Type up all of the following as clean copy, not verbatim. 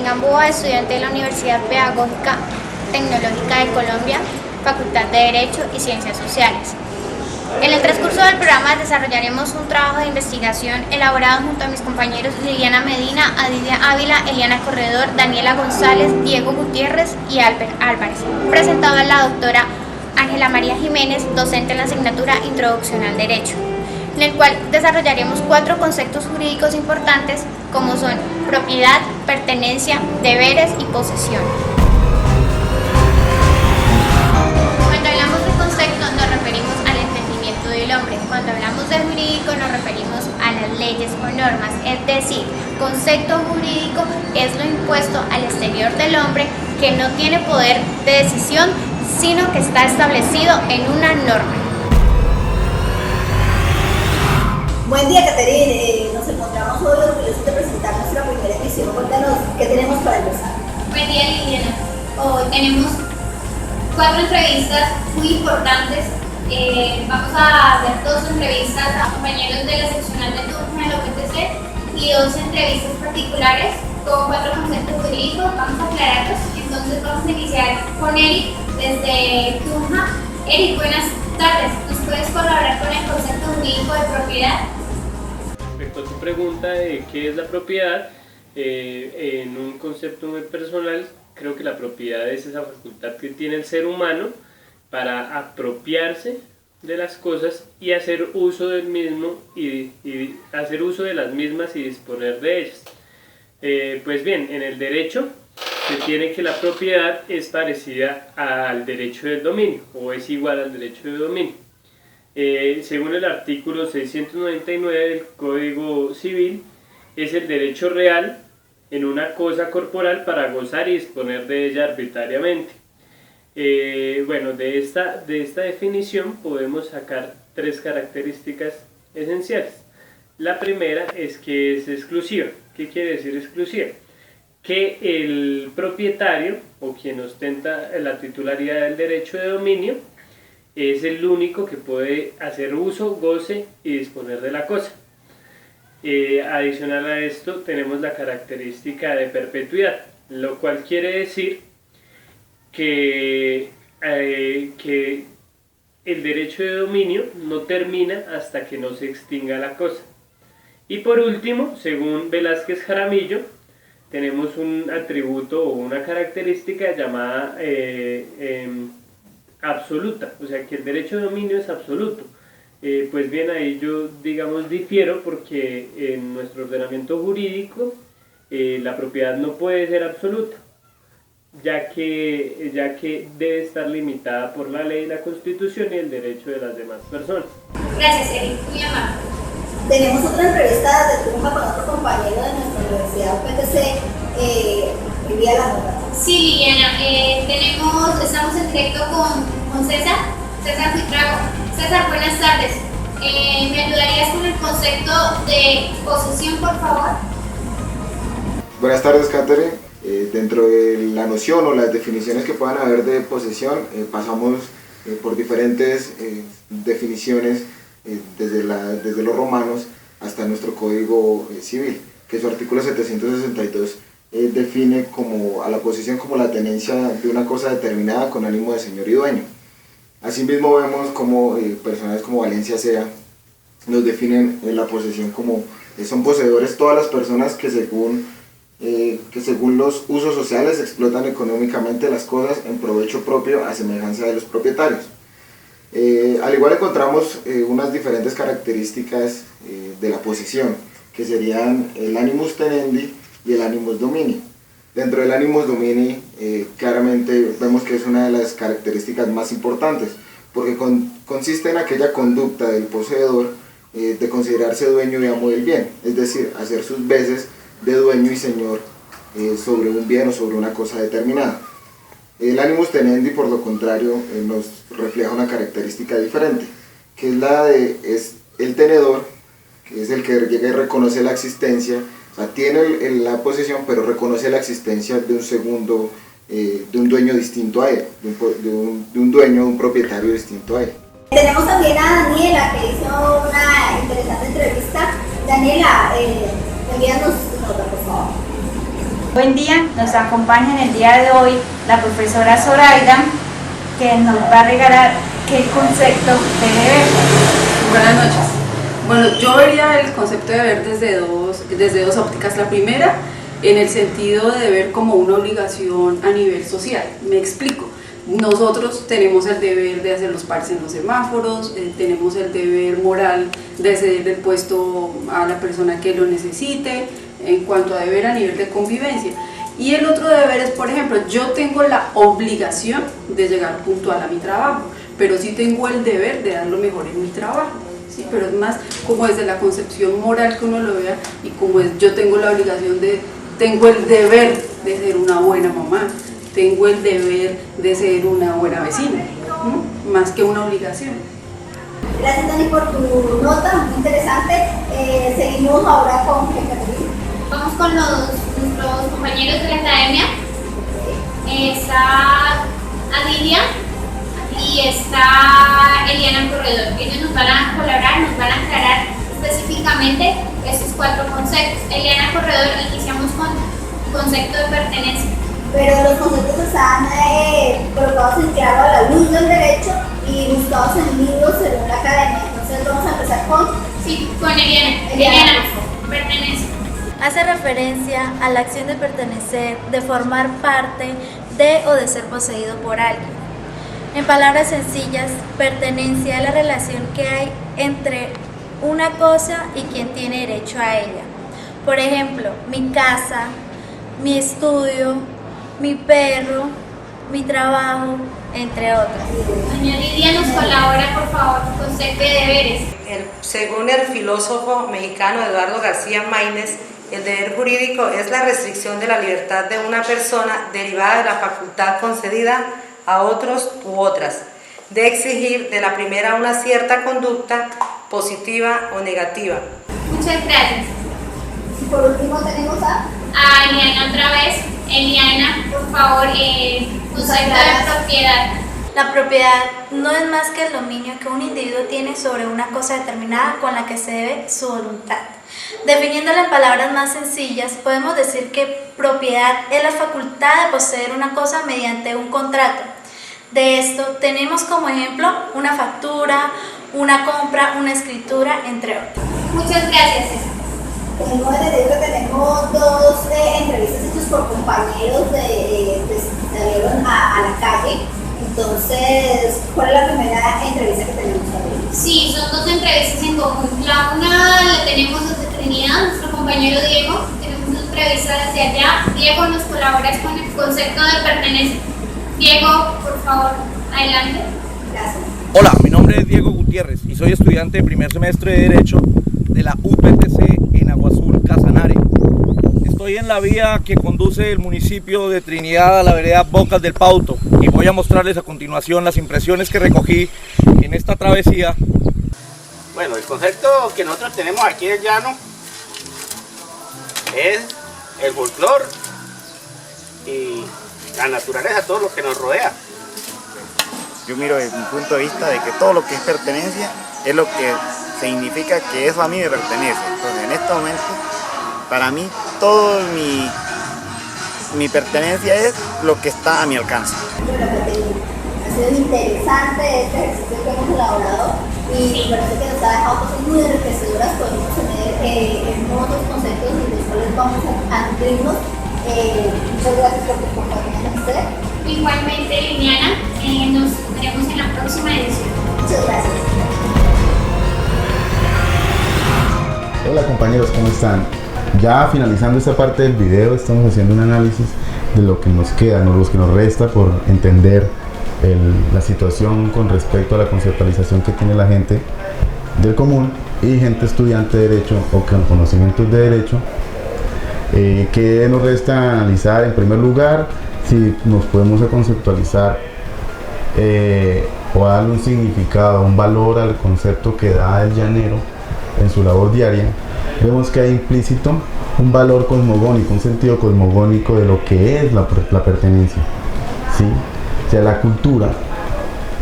Jacqueline Gamboa, estudiante de la Universidad Pedagógica Tecnológica de Colombia, Facultad de Derecho y Ciencias Sociales. En el transcurso del programa desarrollaremos un trabajo de investigación elaborado junto a mis compañeros Liliana Medina, Adilia Ávila, Eliana Corredor, Daniela González, Diego Gutiérrez y Albert Álvarez, presentado a la doctora Ángela María Jiménez, docente en la asignatura Introducción al Derecho, en el cual desarrollaremos 4 conceptos jurídicos importantes como son propiedad, pertenencia, deberes y posesión. Cuando hablamos de concepto nos referimos al entendimiento del hombre, cuando hablamos de jurídico nos referimos a las leyes o normas, es decir, concepto jurídico es lo impuesto al exterior del hombre que no tiene poder de decisión, sino que está establecido en una norma. Buen día, Caterine. Nos encontramos hoy orgullosos de presentar nuestra primera emisión. Cuéntanos qué tenemos para empezar. Buen día, Liliana. Hoy tenemos 4 entrevistas muy importantes. Vamos a hacer 2 entrevistas a compañeros de la seccional de Tunja de la UPTC y 2 entrevistas particulares con 4 conceptos jurídicos. Vamos a aclararlos. Entonces vamos a iniciar con Eric desde Tunja. Eric, buenas tardes. ¿Nos puedes colaborar con el concepto jurídico de propiedad? Respecto a tu pregunta de qué es la propiedad, en un concepto muy personal, creo que la propiedad es esa facultad que tiene el ser humano para apropiarse de las cosas y hacer uso del mismo y hacer uso de las mismas y disponer de ellas. Pues bien, en el derecho se tiene que la propiedad es parecida al derecho del dominio o es igual al derecho de dominio. Según el artículo 699 del Código Civil, es el derecho real en una cosa corporal para gozar y disponer de ella arbitrariamente. Bueno, de esta definición podemos sacar 3 características esenciales. La primera es que es exclusiva. ¿Qué quiere decir exclusiva? Que el propietario o quien ostenta la titularidad del derecho de dominio es el único que puede hacer uso, goce y disponer de la cosa. Adicional a esto tenemos la característica de perpetuidad, lo cual quiere decir que el derecho de dominio no termina hasta que no se extinga la cosa. Y por último, según Velázquez Jaramillo, tenemos un atributo o una característica llamada absoluta, o sea que el derecho de dominio es absoluto. Pues bien, ahí yo digamos difiero porque en nuestro ordenamiento jurídico la propiedad no puede ser absoluta, ya que debe estar limitada por la ley, la Constitución y el derecho de las demás personas. Gracias, Eric. Muy amable. Tenemos otra entrevista desde Tunja con otro compañero de nuestra universidad UPTC, Lidia Gamboa. Sí, Liliana, estamos en directo con César Buitrago. César, buenas tardes. ¿Me ayudarías con el concepto de posesión, por favor? Buenas tardes, Catherine. Dentro de la noción o las definiciones que puedan haber de posesión, pasamos por diferentes definiciones desde los romanos hasta nuestro Código Civil, que su artículo 762 define a la posesión como la tenencia de una cosa determinada con ánimo de señor y dueño. Asimismo vemos como personajes como Valencia Sea nos definen la posesión como son poseedores todas las personas que según los usos sociales explotan económicamente las cosas en provecho propio a semejanza de los propietarios. Al igual encontramos unas diferentes características de la posesión, que serían el animus tenendi y el animus domini. Dentro del animus domini claramente vemos que es una de las características más importantes, porque consiste en aquella conducta del poseedor de considerarse dueño y amo del bien, es decir, hacer sus veces de dueño y señor sobre un bien o sobre una cosa determinada. El animus tenendi, por lo contrario, nos refleja una característica diferente, que es el tenedor, que es el que llega y reconoce la existencia, o sea, tiene la posesión, pero reconoce la existencia de un segundo, de un dueño distinto a él, de un propietario distinto a él. Tenemos también a Daniela, que hizo una interesante entrevista. Daniela, envíanos tu nota, por favor. Buen día, nos acompaña en el día de hoy la profesora Zoraida, que nos va a regalar qué concepto de deber. Buenas noches. Bueno, yo vería el concepto de deber desde dos ópticas. La primera, en el sentido de deber como una obligación a nivel social. Me explico. Nosotros tenemos el deber de hacer los pares en los semáforos, tenemos el deber moral de ceder el puesto a la persona que lo necesite, en cuanto a deber a nivel de convivencia. Y el otro deber es, por ejemplo, yo tengo la obligación de llegar puntual a mi trabajo, pero sí tengo el deber de dar lo mejor en mi trabajo, ¿sí? Pero es más como desde la concepción moral que uno lo vea, y como es, yo tengo la obligación tengo el deber de ser una buena mamá, tengo el deber de ser una buena vecina, ¿no? Más que una obligación. Gracias, Dani, por tu nota, muy interesante. Seguimos ahora con Caterina. Vamos con nuestros compañeros de la academia. Está Adilia y está Eliana Corredor. Ellos nos van a colaborar, nos van a aclarar específicamente esos 4 conceptos. Eliana Corredor, iniciamos con el concepto de pertenencia. Pero los conceptos están colocados en claro a la luz del derecho y buscados en libros según la academia. Entonces vamos a empezar con Eliana. Eliana, pertenencia. Hace referencia a la acción de pertenecer, de formar parte de o de ser poseído por alguien. En palabras sencillas, pertenencia es la relación que hay entre una cosa y quien tiene derecho a ella. Por ejemplo, mi casa, mi estudio, mi perro, mi trabajo, entre otros. Doña Lidia nos colabora, por favor, concepto de deberes. Según el filósofo mexicano Eduardo García Maínez, el deber jurídico es la restricción de la libertad de una persona derivada de la facultad concedida a otros u otras de exigir de la primera una cierta conducta positiva o negativa. Muchas gracias. Y por último tenemos a Eliana otra vez. Eliana, por favor, concepto de propiedad. La propiedad no es más que el dominio que un individuo tiene sobre una cosa determinada con la que se debe su voluntad. Definiéndola en palabras más sencillas, podemos decir que propiedad es la facultad de poseer una cosa mediante un contrato. De esto tenemos como ejemplo una factura, una compra, una escritura, entre otros. Muchas gracias, César. Tenemos en el libro, tenemos 2 entrevistas hechas por compañeros que salieron a la calle. Entonces, ¿cuál es la primera entrevista que tenemos ahí? Sí, son 2 entrevistas en común. La una la tenemos desde Trinidad, nuestro compañero Diego. Tenemos una entrevista desde allá. Diego nos colabora con el concepto de pertenencia. Diego, por favor, adelante. Gracias. Hola, mi nombre es Diego Gutiérrez y soy estudiante de primer semestre de Derecho de la UPTC en Agua Azul, Casanare. Estoy en la vía que conduce del municipio de Trinidad a la vereda Bocas del Pauto y voy a mostrarles a continuación las impresiones que recogí en esta travesía. Bueno, el concepto que nosotros tenemos aquí en el llano es el folclore y la naturaleza, todo lo que nos rodea. Yo miro desde un punto de vista de que todo lo que es pertenencia es lo que significa que eso a mí me pertenece. Entonces, en este momento, para mí, todo mi pertenencia es lo que está a mi alcance. Bueno, ha sido interesante este ejercicio que hemos elaborado y me parece que nos ha dejado cosas muy enriquecedoras. Podemos tener otros conceptos y después vamos a nutrirnos. Muchas gracias por tu compañía, usted. Igualmente, Liliana, nos veremos en la próxima edición. Muchas gracias. Hola compañeros, ¿cómo están? Ya finalizando esta parte del video, estamos haciendo un análisis de lo que nos queda, lo que nos resta por entender la situación con respecto a la conceptualización que tiene la gente del común y gente estudiante de Derecho o con conocimientos de Derecho. ¿Qué nos resta analizar? En primer lugar, si nos podemos conceptualizar o darle un significado, un valor al concepto que da el llanero en su labor diaria. Vemos que hay implícito un valor cosmogónico, un sentido cosmogónico de lo que es la pertenencia, ¿sí? O sea, la cultura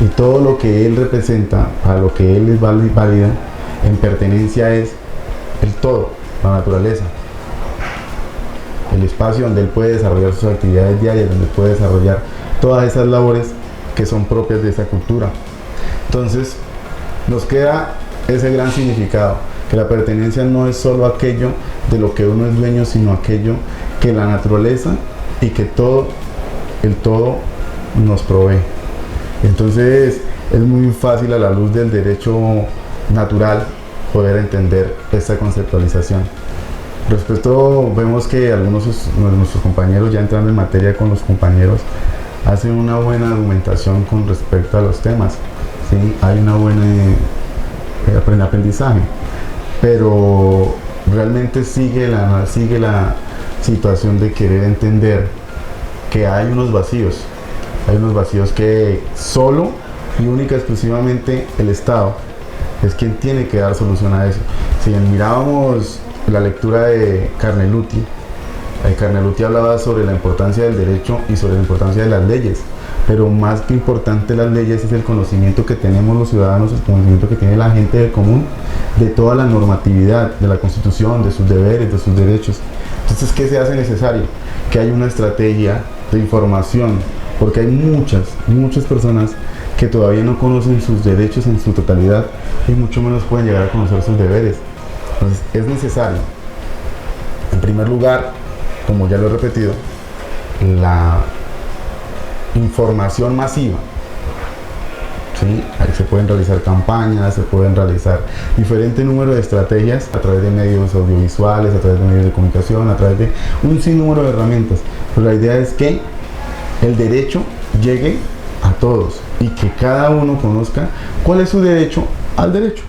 y todo lo que él representa, para lo que él es válido, en pertenencia es el todo, la naturaleza. el espacio donde él puede desarrollar sus actividades diarias, donde puede desarrollar todas esas labores que son propias de esa cultura. Entonces, nos queda ese gran significado, que la pertenencia no es solo aquello de lo que uno es dueño, sino aquello que la naturaleza y que el todo nos provee. Entonces, es muy fácil a la luz del derecho natural poder entender esta conceptualización. Respecto, vemos que algunos de nuestros compañeros, ya entrando en materia con los compañeros, hacen una buena argumentación con respecto a los temas, ¿sí? Hay una buena aprendizaje, pero realmente sigue la situación de querer entender que hay unos vacíos que solo y única exclusivamente el Estado es quien tiene que dar solución a eso. Si mirábamos la lectura de Carneluti hablaba sobre la importancia del derecho y sobre la importancia de las leyes, pero más que importante las leyes es el conocimiento que tenemos los ciudadanos, el conocimiento que tiene la gente del común de toda la normatividad, de la Constitución, de sus deberes, de sus derechos. Entonces, ¿qué se hace necesario? Que haya una estrategia de información, porque hay muchas personas que todavía no conocen sus derechos en su totalidad y mucho menos pueden llegar a conocer sus deberes. Entonces, es necesario, en primer lugar, como ya lo he repetido, la información masiva. ¿Sí? Ahí se pueden realizar campañas, se pueden realizar diferente número de estrategias a través de medios audiovisuales, a través de medios de comunicación, a través de un sinnúmero de herramientas. Pero la idea es que el derecho llegue a todos y que cada uno conozca cuál es su derecho al derecho.